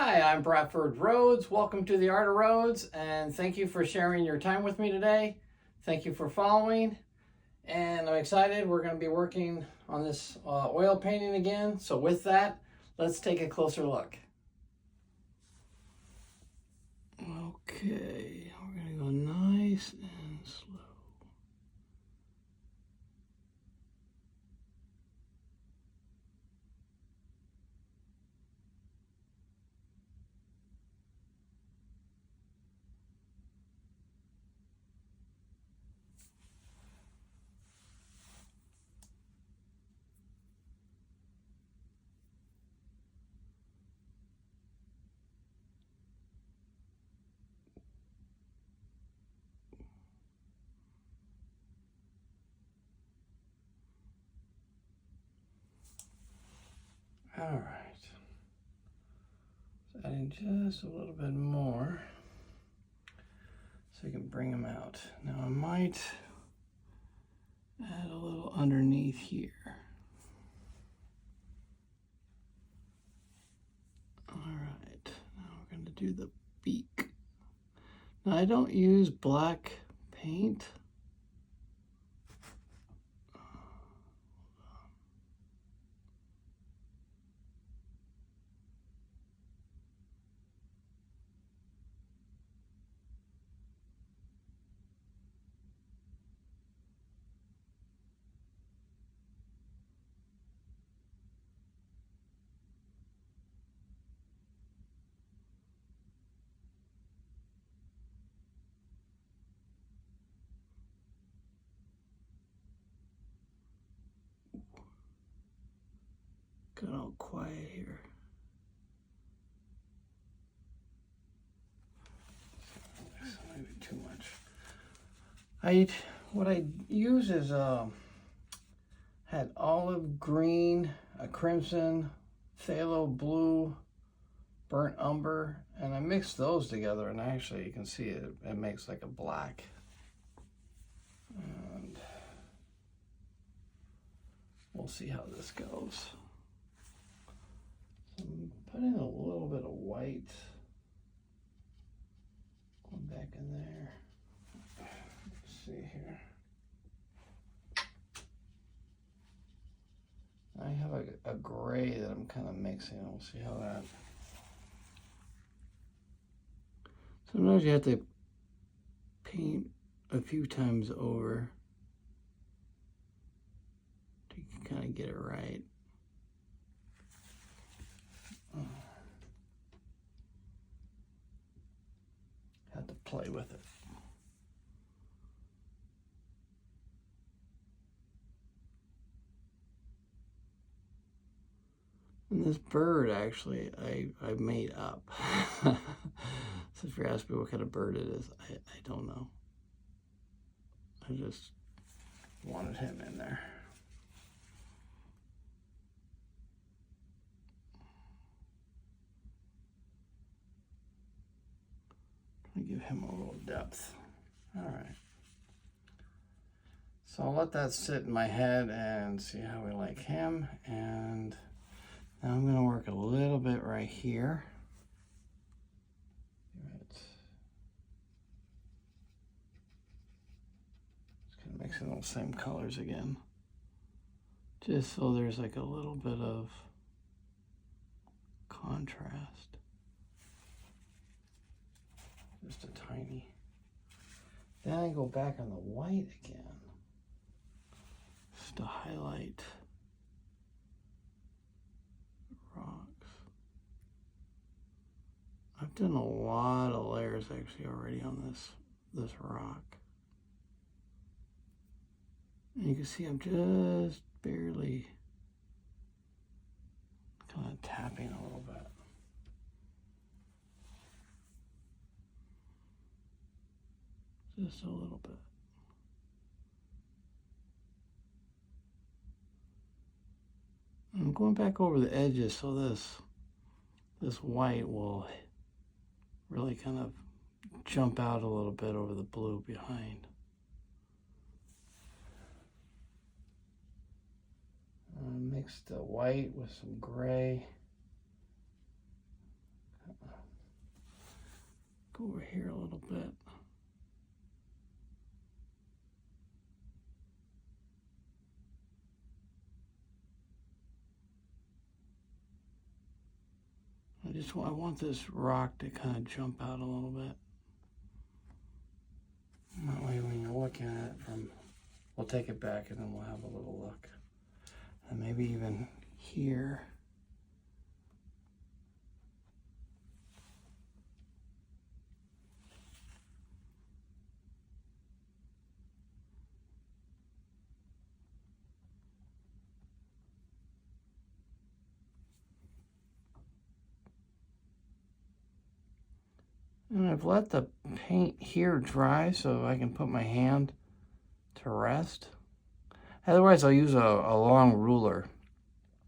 Hi, I'm Bradford Rhoades. Welcome to the Art of Rhoades, and thank you for sharing your time with me today. Thank you for following, and I'm excited. We're going to be working on this oil painting again. So with that, let's take a closer look. Okay, we're going to go nice and slow. All right, so adding just a little bit more so you can bring them out. Now I might add a little underneath here. All right, now we're going to do the beak. Now I don't use black paint. Got all quiet here. Maybe too much. What I use is had olive green, a crimson, phthalo blue, burnt umber, and I mixed those together, and actually you can see it makes like a black. And we'll see how this goes. So I'm putting a little bit of white going back in there. Let's see here. I have a gray that I'm kind of mixing. We'll see how that. Sometimes you have to paint a few times over to kind of get it right. Have to play with it. And this bird, actually, I made up. So if you're asking me what kind of bird it is, I don't know. I just wanted him in there. Trying to give him a little depth. All right. So I'll let that sit in my head and see how we like him. And now I'm going to work a little bit right here. Just kind of mixing those same colors again. Just so there's like a little bit of contrast. Just a tiny. Then I go back on the white again. Just to highlight rocks. I've done a lot of layers actually already on this rock. And you can see I'm just barely kind of tapping a little bit. Just a little bit. I'm going back over the edges so this white will really kind of jump out a little bit over the blue behind. Mix the white with some gray. go over here a little bit. I want this rock to kind of jump out a little bit. That way when you're looking at it from, we'll take it back and then we'll have a little look. And maybe even here. And I've let the paint here dry so I can put my hand to rest. Otherwise I'll use a long ruler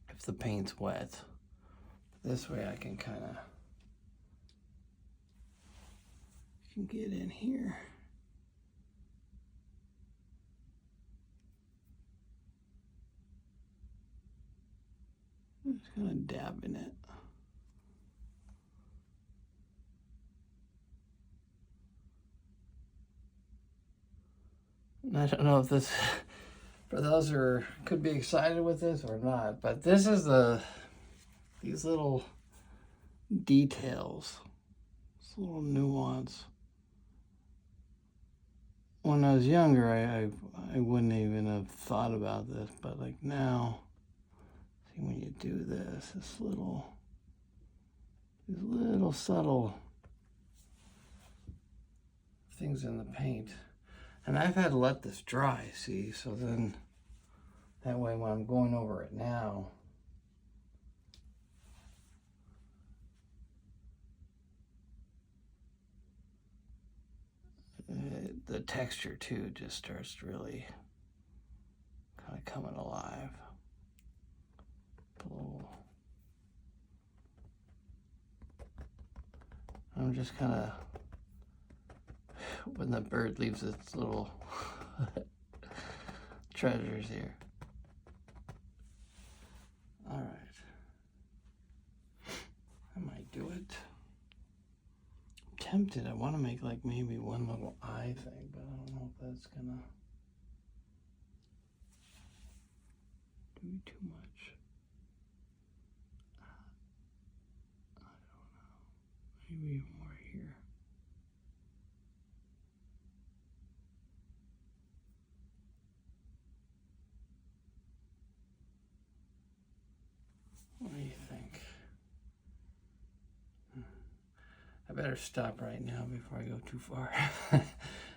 if the paint's wet. This way I can kind of get in here. I'm just kind of dabbing it. I don't know if this, for those who could be excited with this or not, but this is these little details, this little nuance. When I was younger, I wouldn't even have thought about this, but like now, see when you do this, these little subtle things in the paint. And I've had to let this dry, see, so then that way when I'm going over it now, the texture too just starts to really kind of coming alive. I'm just kind of, when the bird leaves its little treasures here. All right, I might do it. I'm tempted. I want to make like maybe one little eye thing, but I don't know if that's gonna do too much. I don't know. Maybe more here. What do you think? I better stop right now before I go too far.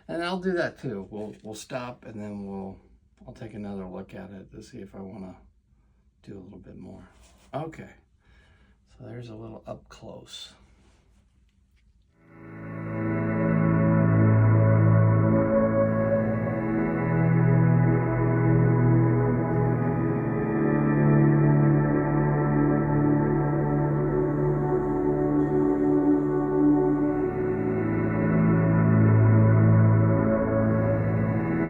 And I'll do that too. We'll stop and then I'll take another look at it to see if I want to do a little bit more. Okay. So there's a little up close.